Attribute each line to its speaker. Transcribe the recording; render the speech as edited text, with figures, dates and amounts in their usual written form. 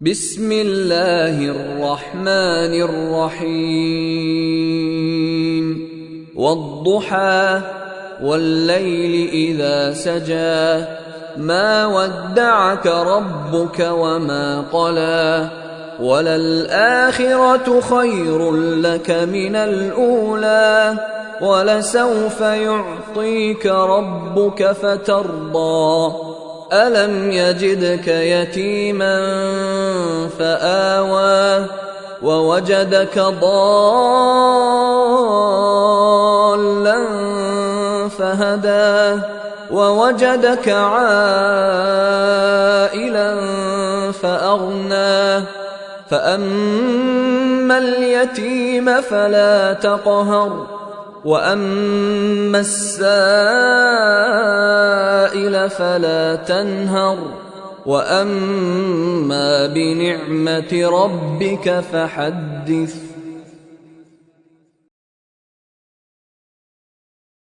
Speaker 1: بسم الله الرحمن الرحيم والضحى والليل إذا سجى ما ودعك ربك وما قلى وللآخرة خير لك من الأولى ولسوف يعطيك ربك فترضى ألم يجدك يتيما فآوى ووجدك ضالا فهدى ووجدك عائلا فأغنى فأما اليتيم فلا تقهر وأما السائل فلا تنهر وأما بنعمة ربك فحدث